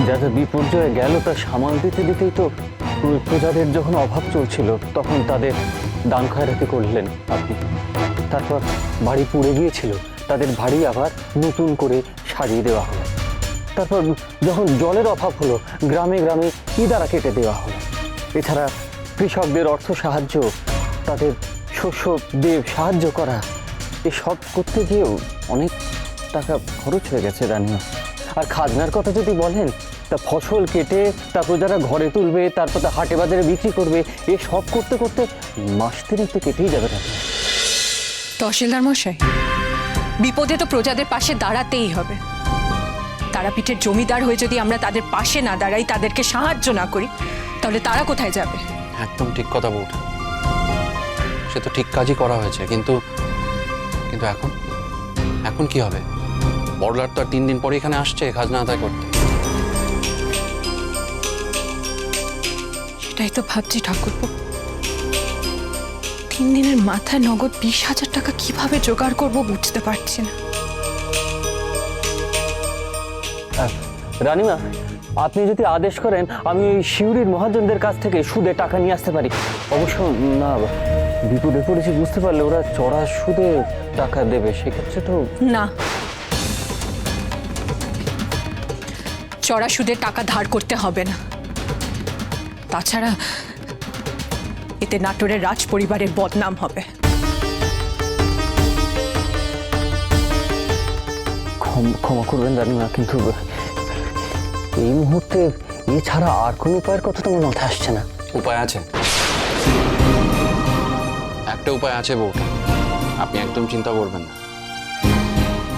যা যা বিপর্যয়ে গেল তা সামাল দিতে দিতেই তো প্রজাদের যখন অভাব চলছিল তখন তাদের দান খয়রাতি করলেন আপনি। তারপর বাড়ি পুড়ে গিয়েছিল, তাদের বাড়ি আবার নতুন করে সাজিয়ে দেওয়া হলো। তারপর যখন জলের অভাব হলো গ্রামে গ্রামে ইদারা কেটে দেওয়া হলো। এছাড়া কৃষকদের অর্থ সাহায্য, তাদের শস্য দিয়ে সাহায্য করা, এসব করতে গিয়েও অনেক টাকা খরচ হয়ে গেছে রানীমা। আর খাজনার কথা যদি বলেন, তা ফসল কেটে তারপর যারা ঘরে তুলবে, তারপর তা হাটে বাজারে বিক্রি করবে, এসব করতে করতে মাস তিনেক তো কেটেই যাবে না। তহসিলদার মশাই, বিপদে তো প্রজাদের পাশে দাঁড়াতেই হবে। তারাপীঠের জমিদার হয়ে যদি আমরা তাদের পাশে না দাঁড়াই, তাদেরকে সাহায্য না করি, তাহলে তারা কোথায় যাবে? একদম ঠিক কথা বউঠা, সে তো ঠিক কাজই করা হয়েছে, কিন্তু কিন্তু এখন এখন কি হবে? বড়লাট তো আর 3 দিন পরে এখানে আসছে খাজনা আদায় করতে। সেটাই তো ভাবছি ঠাকুরপো, 3 দিনের মাথায় নগদ 20,000 টাকা কিভাবে জোগাড় করব বুঝতে পারছি না। রানীমা, আপনি যদি আদেশ করেন আমি ওই শিউরির মহাজনদের কাছ থেকে সুদে টাকা নিয়ে আসতে পারি। অবশ্য না, বিপদে পড়েছি বুঝতে পারলে ওরা চড়া সুদে টাকা দেবে, সেক্ষেত্রে তো না, চড়া সুদের টাকা ধার করতে হবে না। তাছাড়া এতে নাটোরের রাজ পরিবারের বদনাম হবে। ক্ষমা করবেন রানীমা, কিন্তু এই মুহূর্তে এছাড়া আর কোনো উপায়ের কথা তো আমার মাথায় আসছে না। উপায় আছে, একটা উপায় আছে বউটা, আপনি একদম চিন্তা করবেন না।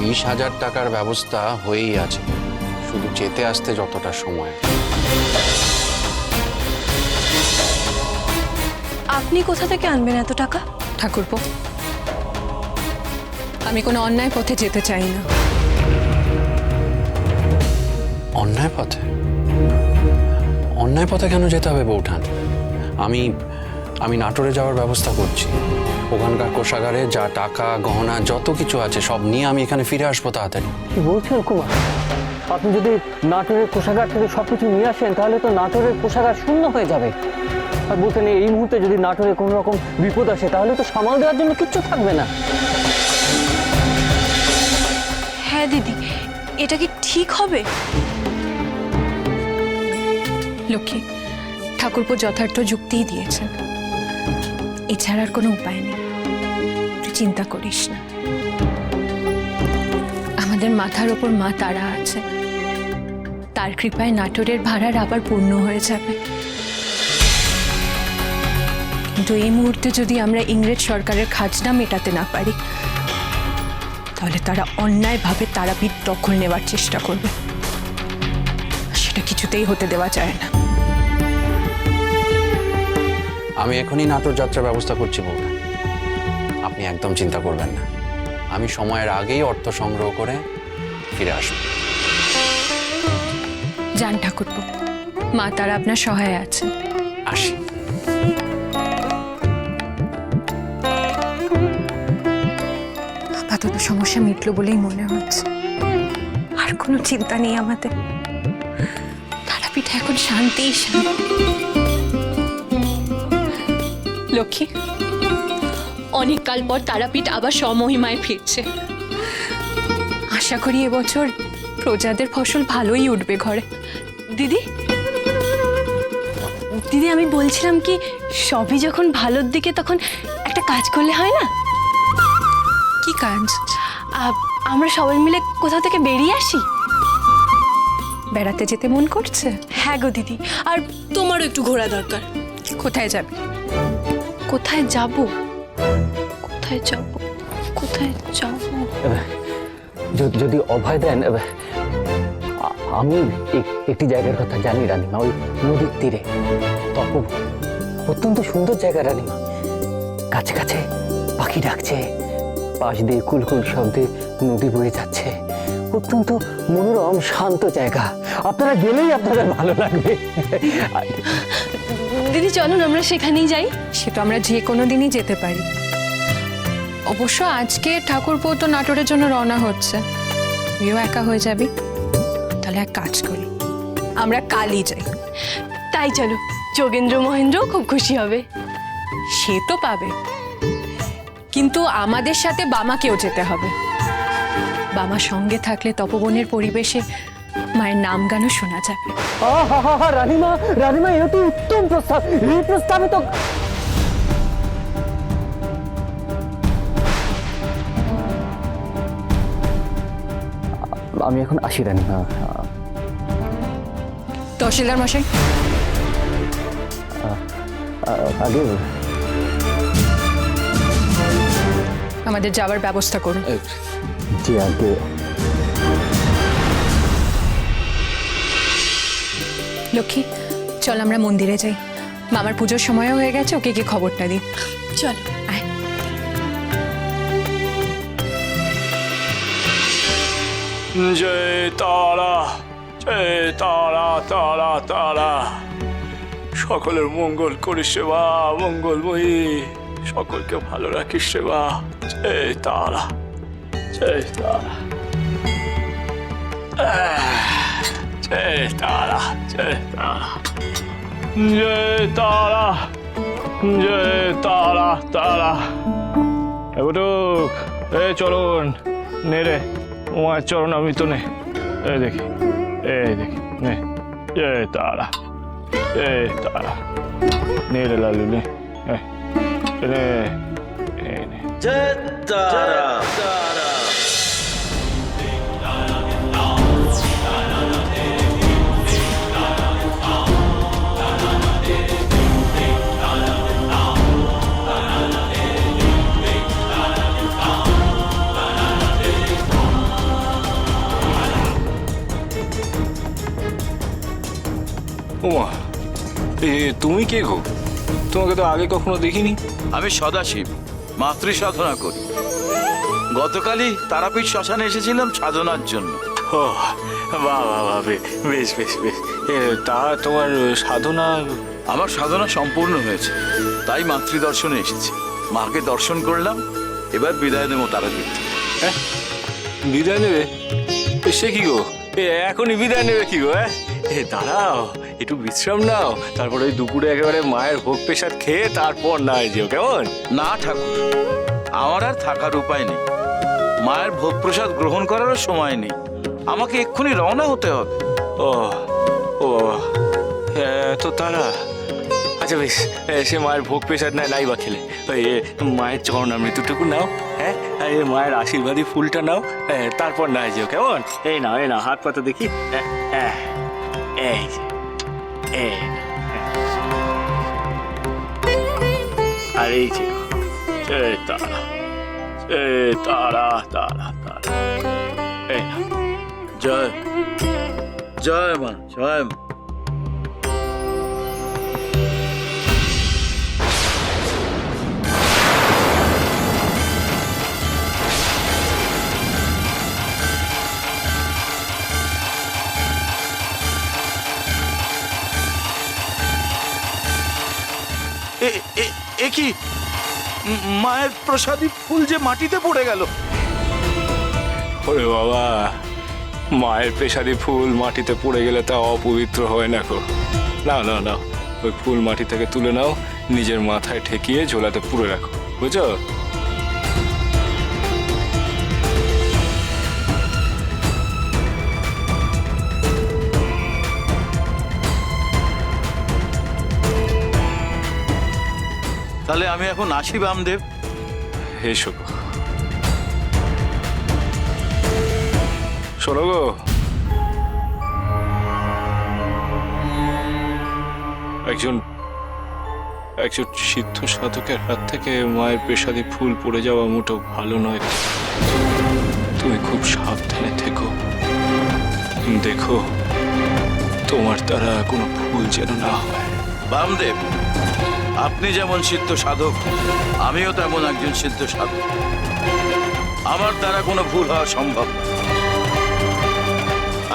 20,000 টাকার ব্যবস্থা হয়েই আছে, শুধু যেতে আসতে যতটা সময়। আপনি কোথা থেকে আনবেন এত টাকা? ঠাকুরপো, আমি কোনো অন্যায় পথে যেতে চাই না। অন্যায় পথে? অন্যায় পথে কেন যেতে হবে বউঠান? আমি নাটোরে যাওয়ার ব্যবস্থা করছি। ওখানকার কোষাগারে যা টাকা গহনা যত কিছু আছে সব নিয়ে আমি এখানে ফিরে আসবো তাড়াতাড়ি। কি বলছেন কুমার? আপনি যদি নাটোরের কোষাগার থেকে সবকিছু নিয়ে আসেন তাহলে তো নাটোরের কোষাগার শূন্য হয়ে যাবে। আর বলতেন এই মুহূর্তে যদি নাটোরে কোনো রকম বিপদ আসে তাহলে তো সামাল দেওয়ার জন্য কিচ্ছু থাকবে না। হ্যাঁ দিদি, এটা কি ঠিক হবে? লক্ষ্মী, ঠাকুরপো যথার্থ যুক্তিই দিয়েছেন, এছাড়া আর কোনো উপায় নেই। তুই চিন্তা করিস না, আমাদের মাথার ওপর মা তারা আছে, তার কৃপায় নাটোরের ভাড়ার আবার পূর্ণ হয়ে যাবে। কিন্তু এই মুহূর্তে যদি আমরা ইংরেজ সরকারের খাজনা মেটাতে না পারি, তাহলে তারা অন্যায়ভাবে তারাপীঠ দখল নেওয়ার চেষ্টা করবে। সেটা কিছুতেই হতে দেওয়া যায় না। আমি এখনই নাটোর যাত্রার ব্যবস্থা করছি বউঠান, আপনি একদম চিন্তা করবেন না। আমি সময়ের আগেই অর্থ সংগ্রহ করে ফিরে আসবো। যান ঠাকুরপো, মা তারা আপনার সহায় আছেন। আসি। আপাতত সমস্যা মিটলো বলেই মনে হচ্ছে, আর কোনো চিন্তা নেই আমাদের। তারাপীঠ এখন শান্তি শান্তি। লক্ষ্মী, অনেক কাল পর তারাপীঠ আবার স্বমহিমায় ফিরছে। আশা করি এবছর প্রজাদের ফসল ভালোই উঠবে ঘরে। দিদি দিদি আমি বলছিলাম কি, সবই যখন ভালোর দিকে তখন একটা কাজ করলে হয় না? কি কাজ? আমরা সবাই মিলে কোথাও থেকে বেরিয়ে আসি। বেড়াতে যেতে মন করছে? হ্যাঁ গো দিদি, আর তোমারও একটু ঘোরা দরকার। কোথায় যাবে? কোথায় যাব? কোথায় যাব? কোথায় যাব? যদি অভয় দেন, আমি একটি জায়গার কথা জানি রানীমা, ওই নদীর তীরে তপবন, অত্যন্ত সুন্দর জায়গা রানীমা। কাছে কাছে পাখি ডাকছে, পাশ দিয়ে কুলকুল শব্দে নদী বয়ে যাচ্ছে, অত্যন্ত মনোরম শান্ত জায়গা। আপনারা গেলেই আপনাদের ভালো লাগবে। দিদি চলুন আমরা সেখানেই যাই। সে তো আমরা যে কোনো দিনই যেতে পারি। অবশ্য আজকে ঠাকুরপো তো নাটোরের জন্য রওনা হচ্ছে, তুইও একা হয়ে যাবি। তাহলে এক কাজ করি, আমরা কালই যাই। তাই চলো, যোগেন্দ্র মহেন্দ্র খুব খুশি হবে। সে তো পাবে, কিন্তু আমাদের সাথে বামাকেও যেতে হবে। বামা সঙ্গে থাকলে তপবনের পরিবেশে মায়ের নাম গানও শোনা যাবে। রানীমা, রানীমা, এ তো উত্তম প্রস্তাব। এই প্রস্তাবে তো আমি এখন আসি রানীমা। তহসিলদার মশাই, আগে আমাদের যাওয়ার ব্যবস্থা করুন। জি আগে। লক্ষ্মী, চল আমরা মন্দিরে যাই। মামার পুজোর সময়ও হয়ে গেছে, ওকে গিয়ে খবরটা দিই। চলো। আয়। জয় তারা, জয় তারা, তারা তারা। সকলের মঙ্গল করিস সেবা, মঙ্গলময়ী, সকলকে ভালো রাখিস সেবা। জয় তারা, জয় তারা, জয় তারা, জয় তারা, জয় তারা, জয় তারা, তারা। এবারুক, চলুন নে রে, মায়ের চরণ আমি তো নে। এই দেখি, এই দেখি, নে। জয় তারা, জয় তারা। নে রে লালু, নে। নে, নে। জয় তারা, তারা। ওমা, তুমি কে গো? তোমাকে তো আগে কখনো দেখিনি। আমি সদাশিব, মাতৃ সাধনা করি। গতকালই তারাপীঠ শ্মশানে এসেছিলাম সাধনার জন্য। ও বাহ বাহ বাহ, বেশ বেশ বেশ। তা তোমার সাধনা? আমার সাধনা সম্পূর্ণ হয়েছে, তাই মাতৃদর্শনে এসেছি। মাকে দর্শন করলাম, এবার বিদায় নেবো তারাপীঠ। হ্যাঁ, বিদায় নেবে? সে কি গো, এখনই বিদায় নেবে কি গো? দাঁড়াও, একটু বিশ্রাম নাও, তারপরে ওই দুপুরে একেবারে মায়ের ভোগ প্রসাদ খেয়ে তারপর না যেও, কেমন? না ঠাকুর, আমার আর থাকার উপায় নেই। মায়ের ভোগ প্রসাদ গ্রহণ করারও সময় নেই, আমাকে এক্ষুনি রওনা হতে হবে। ও ও বাবা, তো তারা আচ্ছা বেশ, সে মায়ের ভোগ প্রসাদ নাই বা খেলে ওই মায়ের চরণামৃতটুকু নাও। হ্যাঁ, আর এই মায়ের আশীর্বাদী ফুলটা নাও, তারপর না যেও, কেমন? এই নাও, এই নাও, হাত পাতা দেখি। এই যে, এই নাও, আর এই যে, জয় তারা, জয় তারা, তারা তারা। এই নাও। জয়, জয় মা, জয় মা। এ কি, মায়ের প্রসাদী ফুল যে মাটিতে পড়ে গেল। ওরে বাবা, মায়ের পেশাদি ফুল মাটিতে পড়ে গেলে তা অপবিত্র হয় না গো। নাও নাও নাও, ওই ফুল মাটি থেকে তুলে নাও, নিজের মাথায় ঠেকিয়ে ঝোলাতে পুরে রাখো, বুঝছো? তাহলে আমি এখন আসি বামদেব। এসো গো, শোনো গো, একজন সিদ্ধ সাধকের হাত থেকে মায়ের পেশাদি ফুল পড়ে যাওয়া মোটেও ভালো নয়। তুমি খুব সাবধানে থেকো, দেখো তোমার দ্বারা কোনো ভুল যেন না হয়। বামদেব, আপনি যেমন সিদ্ধ সাধক, আমিও তেমন একজন সিদ্ধ সাধক। আমার দ্বারা কোনো ভুল হওয়া সম্ভব না।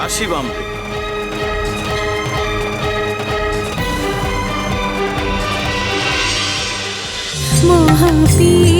আসি বামদেব। महापीर